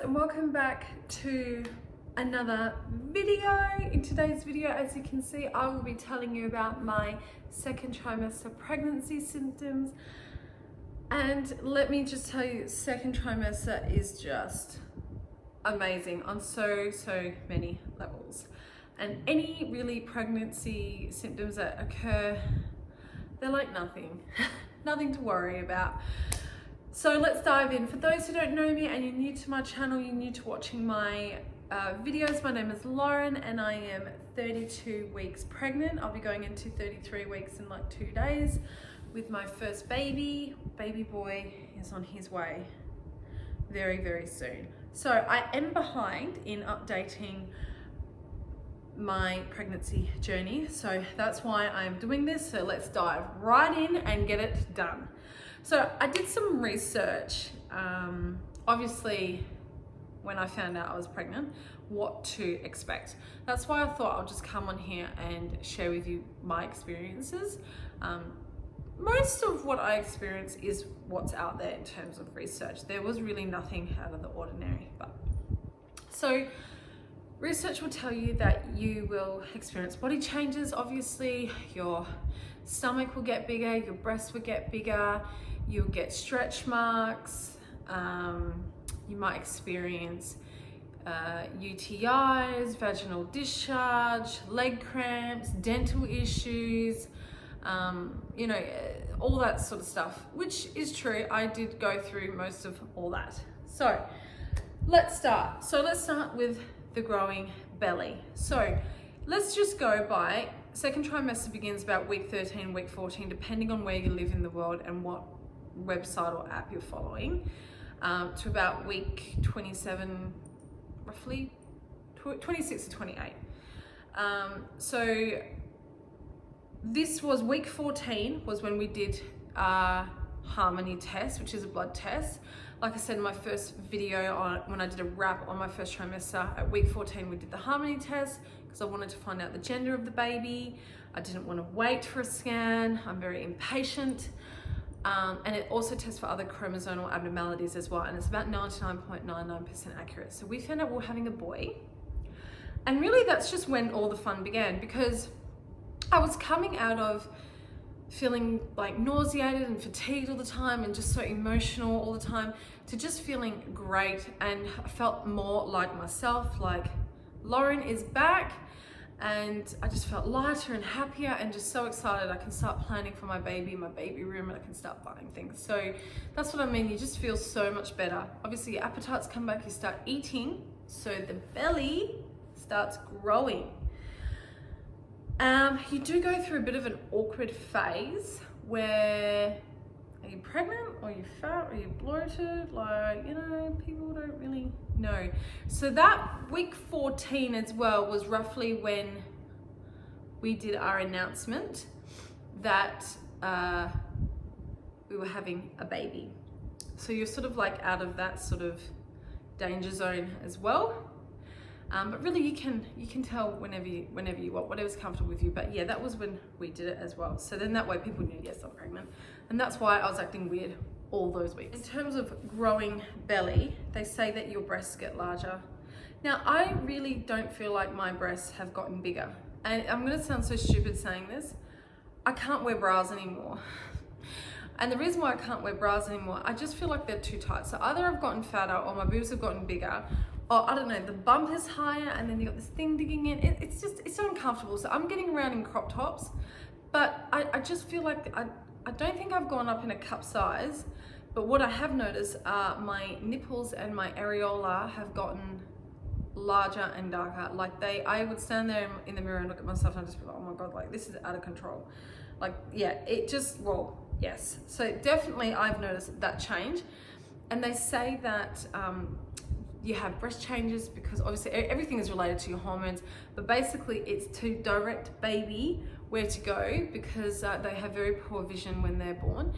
and welcome back to another video. In today's video, as you can see, I will be telling you about my second trimester pregnancy symptoms. And let me just tell you, second trimester is just amazing on so many levels. And any really pregnancy symptoms that occur, they're like nothing, nothing to worry about. So let's dive in. For those who don't know me and you're new to my channel, you're new to watching my videos, my name is Lauren and I am 32 weeks pregnant. I'll be going into 33 weeks in like 2 days with my first baby. Baby boy is on his way very soon. So I am behind in updating my pregnancy journey. So that's why I'm doing this. So let's dive right in and get it done. So I did some research, obviously when I found out I was pregnant, what to expect. That's why I thought I'll just come on here and share with you my experiences. Most of what I experienced is what's out there in terms of research. There was really nothing out of the ordinary. So research will tell you that you will experience body changes. Obviously, your stomach will get bigger, your breasts will get bigger, you'll get stretch marks, you might experience UTIs, vaginal discharge, leg cramps, dental issues, you know, all that sort of stuff, which is true. I did go through most of all that. So let's start. Let's start with the growing belly. So let's just go by, second trimester begins about week 13, week 14, depending on where you live in the world and what website or app you're following, to about week 27, roughly 26 to 28. So this was week 14 was when we did our harmony test, which is a blood test. Like I said in my first video when I did a wrap on my first trimester, at week 14 we did the harmony test because I wanted to find out the gender of the baby. I didn't want to wait for a scan. I'm very impatient. And it also tests for other chromosomal abnormalities as well, and it's about 99.99% accurate. So we found out we were having a boy, and really that's just when all the fun began, because I was coming out of feeling like nauseated and fatigued all the time and just so emotional all the time to just feeling great, and I felt more like myself, like Lauren is back, and I just felt lighter and happier and just so excited. I can start planning for my baby room, and I can start buying things. So that's what I mean, you just feel so much better. Obviously your appetites come back, you start eating, so the belly starts growing. You do go through a bit of an awkward phase where, are you pregnant, or are you fat, or are you bloated? Like, you know, people don't really know. So that week 14 as well was roughly when we did our announcement that we were having a baby. So you're sort of like out of that sort of danger zone as well. But really you can tell whenever you want, whatever's comfortable with you. But yeah, that was when we did it as well. So then that way people knew, yes, I'm pregnant. And that's why I was acting weird all those weeks. In terms of growing belly, they say that your breasts get larger. Now, I really don't feel like my breasts have gotten bigger. And I'm gonna sound so stupid saying this, I can't wear bras anymore. And the reason why I can't wear bras anymore, I just feel like they're too tight. So either I've gotten fatter or my boobs have gotten bigger, or I don't know, the bump is higher and then you got this thing digging in. It's so uncomfortable. So I'm getting around in crop tops, but I just feel like I don't think I've gone up in a cup size, but what I have noticed are my nipples and my areola have gotten larger and darker. Like I would stand there in the mirror and look at myself and I'd just be like, oh my God, like this is out of control. Like, yeah, it just, well, yes. So definitely I've noticed that change. And they say that, you have breast changes because obviously everything is related to your hormones, but basically it's to direct baby where to go, because they have very poor vision when they're born,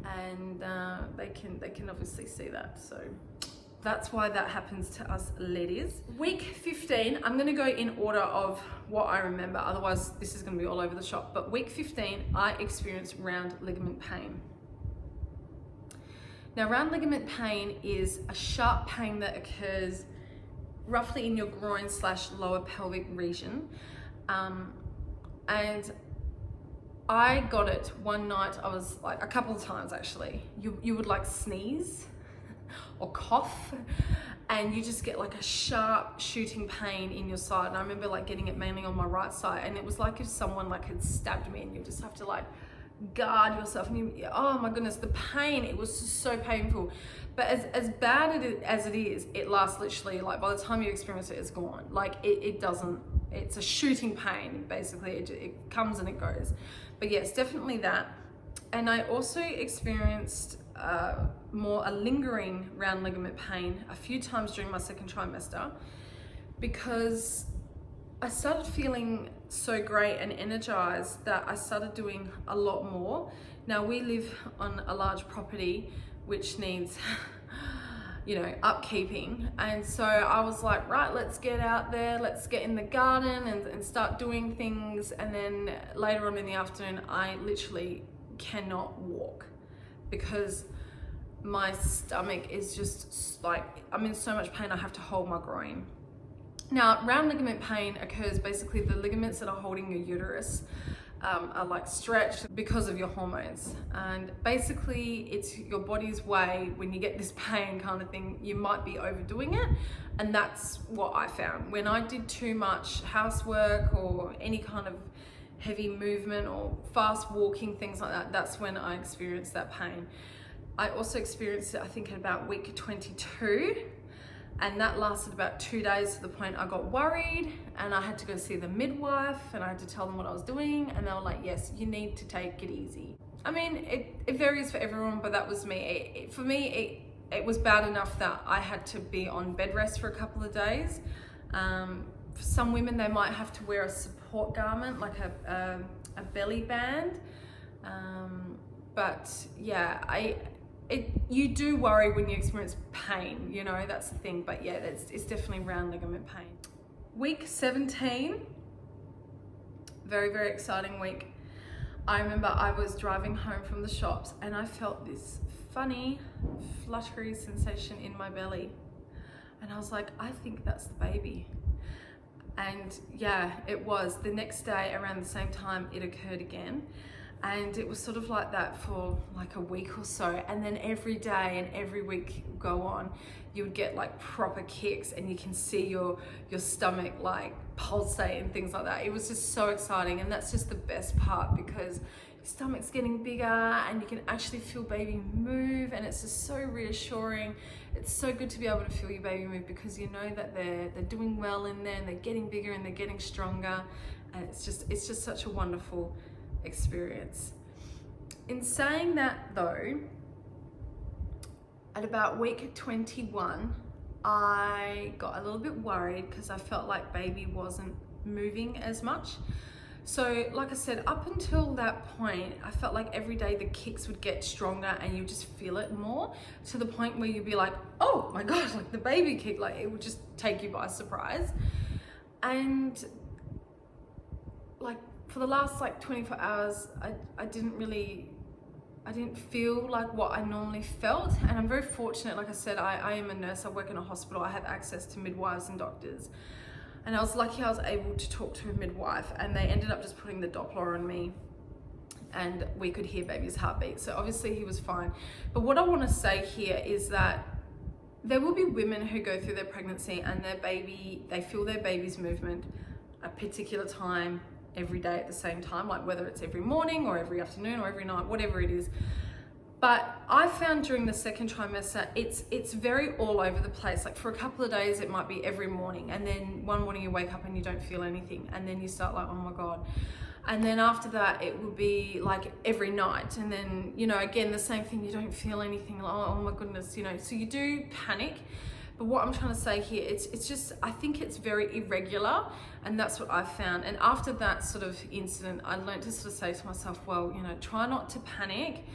and they can obviously see that. So that's why that happens to us ladies. Week 15, I'm gonna go in order of what I remember, otherwise this is gonna be all over the shop. But week 15, I experienced round ligament pain. Now, round ligament pain is a sharp pain that occurs roughly in your groin / lower pelvic region. And I got it one night. I was like, a couple of times actually, you would like sneeze or cough, and you just get like a sharp shooting pain in your side. And I remember like getting it mainly on my right side, and it was like if someone like had stabbed me, and you just have to like guard yourself, and you, oh my goodness, the pain, it was just so painful. But as bad as it is, it lasts literally, like by the time you experience it, it's gone. Like it doesn't, it's a shooting pain basically. It comes and it goes. But yes, definitely that. And I also experienced a lingering round ligament pain a few times during my second trimester, because I started feeling so great and energized that I started doing a lot more. Now, we live on a large property which needs, you know, upkeeping. And so I was like, right, let's get out there, let's get in the garden and start doing things. And then later on in the afternoon, I literally cannot walk because my stomach is just like, I'm in so much pain, I have to hold my groin. Now, round ligament pain occurs basically the ligaments that are holding your uterus are like stretched because of your hormones. And basically it's your body's way, when you get this pain kind of thing, you might be overdoing it. And that's what I found. When I did too much housework or any kind of heavy movement or fast walking, things like that, that's when I experienced that pain. I also experienced it, I think, at about week 22. And that lasted about 2 days, to the point I got worried and I had to go see the midwife, and I had to tell them what I was doing, and they were like, yes, you need to take it easy. I mean, it varies for everyone, but that was me. For me, it was bad enough that I had to be on bed rest for a couple of days. For some women, they might have to wear a support garment, like a belly band. But yeah, you do worry when you experience pain, you know, that's the thing. But yeah, it's definitely round ligament pain. Week 17, very, very exciting week. I remember I was driving home from the shops and I felt this funny, fluttery sensation in my belly. And I was like, I think that's the baby. And yeah, it was. The next day around the same time, it occurred again. And it was sort of like that for like a week or so. And then every day and every week go on, you would get like proper kicks, and you can see your stomach like pulsate and things like that. It was just so exciting. And that's just the best part, because your stomach's getting bigger and you can actually feel baby move, and it's just so reassuring. It's so good to be able to feel your baby move, because you know that they're doing well in there, and they're getting bigger and they're getting stronger. And it's just such a wonderful experience. In saying that though, at about week 21, I got a little bit worried because I felt like baby wasn't moving as much. So like I said, up until that point, I felt like every day the kicks would get stronger and you just feel it more, to the point where you'd be like, oh my gosh, like the baby kick, like it would just take you by surprise. And like for the last like 24 hours, I didn't feel like what I normally felt. And I'm very fortunate, like I said, I am a nurse, I work in a hospital, I have access to midwives and doctors. And I was lucky I was able to talk to a midwife, and they ended up just putting the Doppler on me, and we could hear baby's heartbeat. So obviously he was fine. But what I want to say here is that there will be women who go through their pregnancy and they feel their baby's movement a particular time every day at the same time, like whether it's every morning or every afternoon or every night, whatever it is. But I found during the second trimester, it's very all over the place. Like for a couple of days, it might be every morning, and then one morning you wake up and you don't feel anything, and then you start like, oh my God. And then after that, it would be like every night, and then, you know, again, the same thing, you don't feel anything, like, oh my goodness, you know, so you do panic. But what I'm trying to say here, it's just, I think it's very irregular, and that's what I found. And after that sort of incident, I learned to sort of say to myself, well, you know, try not to panic.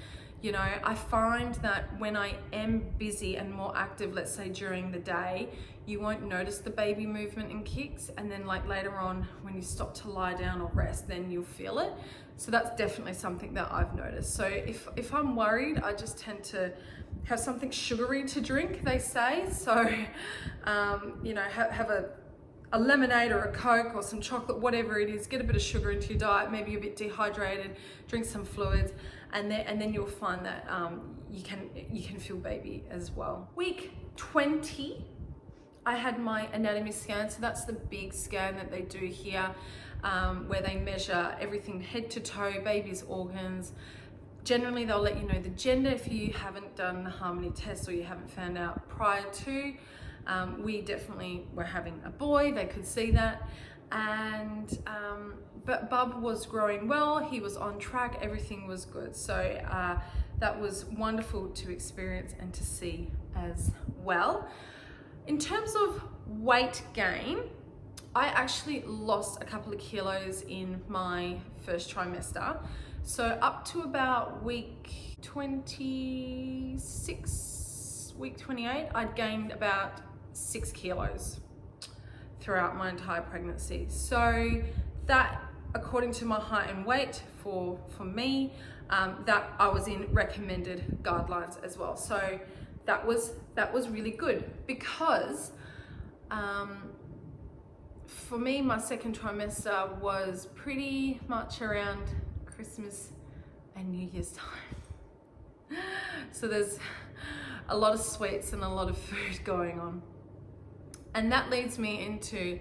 You know, I find that when I am busy and more active, let's say during the day, you won't notice the baby movement and kicks, and then like later on when you stop to lie down or rest, then you'll feel it. So that's definitely something that I've noticed. So if I'm worried, I just tend to have something sugary to drink, they say. So, you know, have a lemonade or a Coke or some chocolate, whatever it is, get a bit of sugar into your diet, maybe you're a bit dehydrated, drink some fluids, and then you'll find that you can feel baby as well. Week 20, I had my anatomy scan. So that's the big scan that they do here, where they measure everything head to toe, baby's organs. Generally, they'll let you know the gender if you haven't done the Harmony test or you haven't found out prior to. We definitely were having a boy, they could see that. And but Bub was growing well, he was on track, everything was good. So that was wonderful to experience and to see as well. In terms of weight gain, I actually lost a couple of kilos in my first trimester. So up to about week 26, week 28, I'd gained about 6 kilos throughout my entire pregnancy. So that, according to my height and weight for me, that I was in recommended guidelines as well. So that was really good, because for me, my second trimester was pretty much around Christmas and New Year's time. So there's a lot of sweets and a lot of food going on. And that leads me into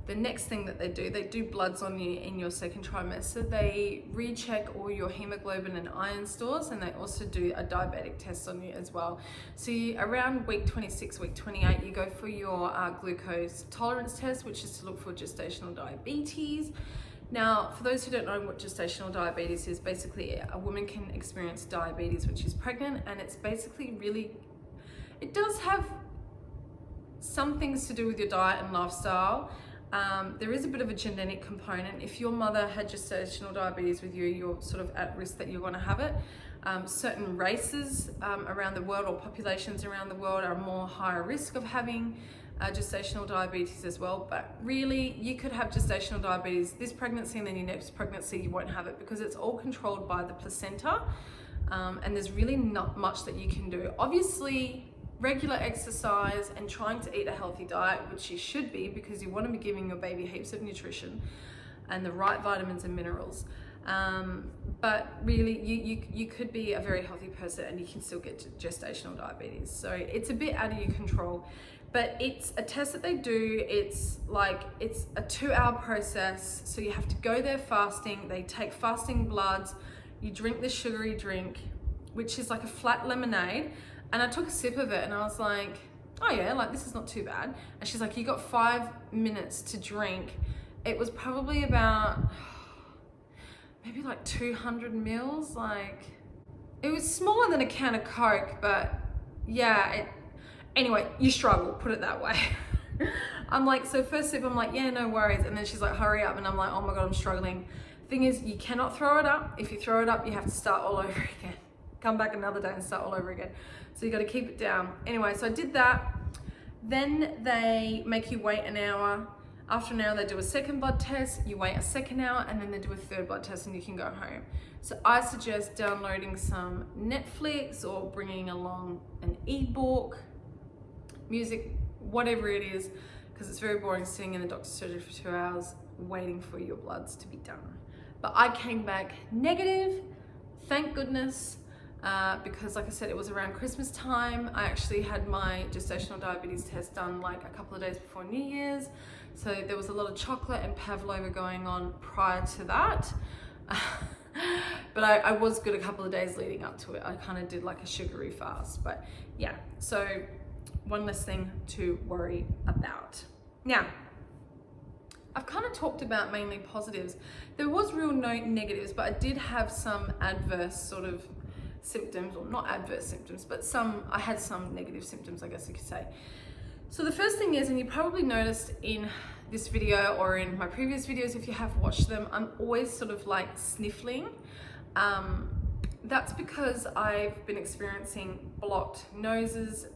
the next thing that they do. They do bloods on you in your second trimester. They recheck all your hemoglobin and iron stores, and they also do a diabetic test on you as well. So around week 26, week 28, you go for your glucose tolerance test, which is to look for gestational diabetes. Now, for those who don't know what gestational diabetes is, basically a woman can experience diabetes when she's pregnant, and it's basically it does have some things to do with your diet and lifestyle. There is a bit of a genetic component. If your mother had gestational diabetes with you, you're sort of at risk that you're going to have it. Certain races around the world, or populations around the world, are more higher risk of having gestational diabetes as well. But really, you could have gestational diabetes this pregnancy, and then your next pregnancy you won't have it, because it's all controlled by the placenta, and there's really not much that you can do. Obviously, regular exercise and trying to eat a healthy diet, which you should be, because you want to be giving your baby heaps of nutrition and the right vitamins and minerals. But really, you could be a very healthy person and you can still get gestational diabetes. So it's a bit out of your control, but it's a test that they do. It's a 2-hour process. So you have to go there fasting. They take fasting bloods. You drink this sugary drink, which is like a flat lemonade. And I took a sip of it and I was like, oh yeah, like this is not too bad. And she's like, you got 5 minutes to drink. It was probably about maybe like 200 mils. Like, it was smaller than a can of Coke, but yeah, anyway, you struggle, put it that way. I'm like, so first sip, I'm like, yeah, no worries. And then she's like, hurry up. And I'm like, oh my God, I'm struggling. Thing is, you cannot throw it up. If you throw it up, you have to start all over again. Come back another day and start all over again. So you got to keep it down. Anyway, so I did that. Then they make you wait an hour. After an hour, they do a second blood test. You wait a second hour, and then they do a third blood test, and you can go home. So I suggest downloading some Netflix or bringing along an ebook, music, whatever it is, because it's very boring sitting in the doctor's surgery for 2 hours waiting for your bloods to be done. But I came back negative, thank goodness. Because like I said, it was around Christmas time. I actually had my gestational diabetes test done like a couple of days before New Year's. So there was a lot of chocolate and pavlova going on prior to that. But I was good a couple of days leading up to it. I kind of did like a sugary fast, but yeah. So one less thing to worry about. Now, I've kind of talked about mainly positives. There was real no negatives, but I did have some adverse sort of symptoms, or not adverse symptoms, but I had some negative symptoms, I guess you could say. So the first thing is, and you probably noticed in this video or in my previous videos if you have watched them, I'm always sort of like sniffling. that's because I've been experiencing blocked nose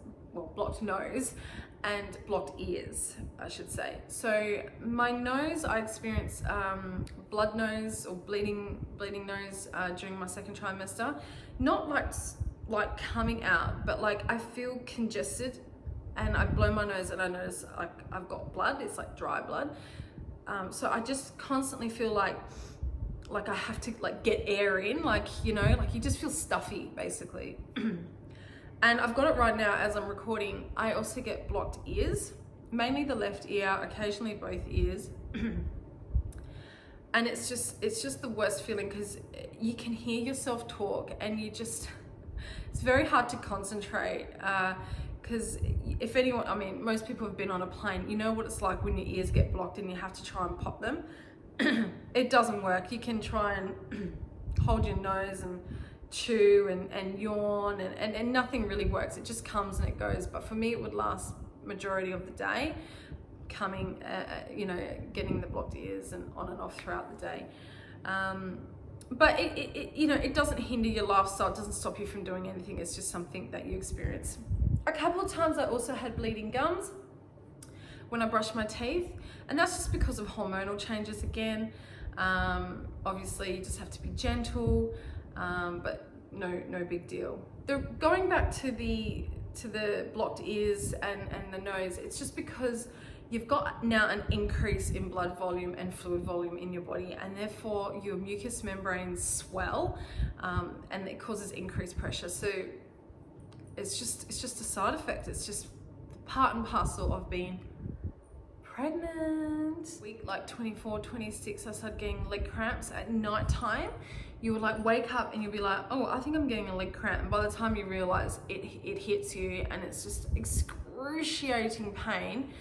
and blocked ears, I should say. So my nose, I experienced blood nose or bleeding nose during my second trimester. Not like coming out, but like I feel congested, and I blow my nose and I notice like I've got blood. It's like dry blood. So I just constantly feel like I have to like get air in, like, you know, like you just feel stuffy basically. And I've got it right now as I'm recording. I also get blocked ears, mainly the left ear, occasionally both ears. And it's just the worst feeling, because you can hear yourself talk and it's very hard to concentrate. Because if anyone, I mean, most people have been on a plane, you know what it's like when your ears get blocked and you have to try and pop them. It doesn't work. You can try and hold your nose and chew and yawn and nothing really works. It just comes and it goes. But for me, it would last majority of the day, coming, you know, getting the blocked ears and on and off throughout the day. But it you know, it doesn't hinder your lifestyle. It doesn't stop you from doing anything. It's just something that you experience. A couple of times I also had bleeding gums when I brushed my teeth, and that's just because of hormonal changes again. Obviously you just have to be gentle, but no big deal. Going back to the blocked ears and the nose, it's just because you've got now an increase in blood volume and fluid volume in your body, and therefore your mucous membranes swell, and it causes increased pressure. So it's just a side effect. It's just part and parcel of being pregnant. Week like 24, 26, I started getting leg cramps at night time. You would like wake up and you'll be like, oh, I think I'm getting a leg cramp. And by the time you realize it hits you, and it's just excruciating pain.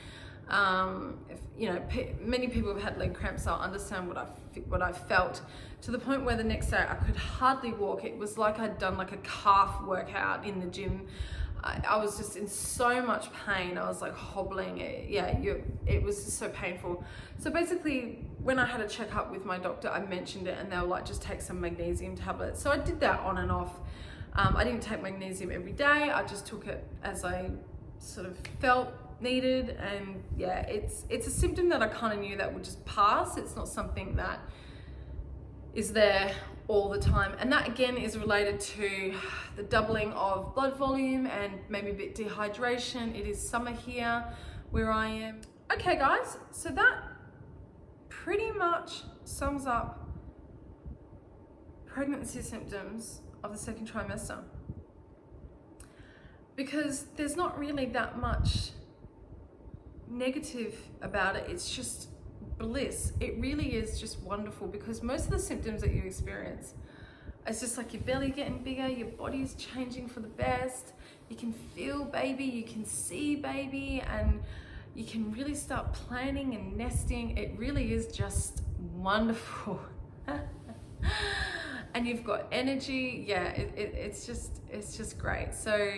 If, you know, many people have had leg cramps, so I'll understand what I felt, to the point where the next day I could hardly walk. It was like I'd done like a calf workout in the gym. I was just in so much pain. I was like hobbling. It was just so painful. So basically, when I had a checkup with my doctor, I mentioned it, and they were like, just take some magnesium tablets. So I did that on and off. I didn't take magnesium every day. I just took it as I sort of felt needed. And yeah, it's a symptom that I kind of knew that would just pass. It's not something that is there all the time, and that again is related to the doubling of blood volume and maybe a bit dehydration. It is summer here where I am. Okay guys, so that pretty much sums up pregnancy symptoms of the second trimester, because there's not really that much negative about it. It's just bliss. It really is just wonderful, because most of the symptoms that you experience, it's just like your belly getting bigger, your body's changing for the best, you can feel baby, you can see baby, and you can really start planning and nesting. It really is just wonderful. And you've got energy. Yeah, it's just great. So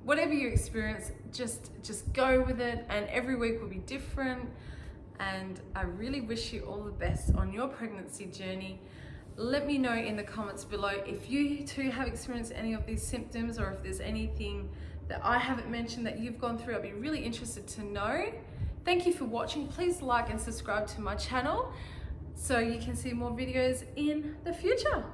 whatever you experience, just go with it, and every week will be different. And I really wish you all the best on your pregnancy journey. Let me know in the comments below if you too have experienced any of these symptoms, or if there's anything that I haven't mentioned that you've gone through. I'd be really interested to know. Thank you for watching. Please like and subscribe to my channel so you can see more videos in the future.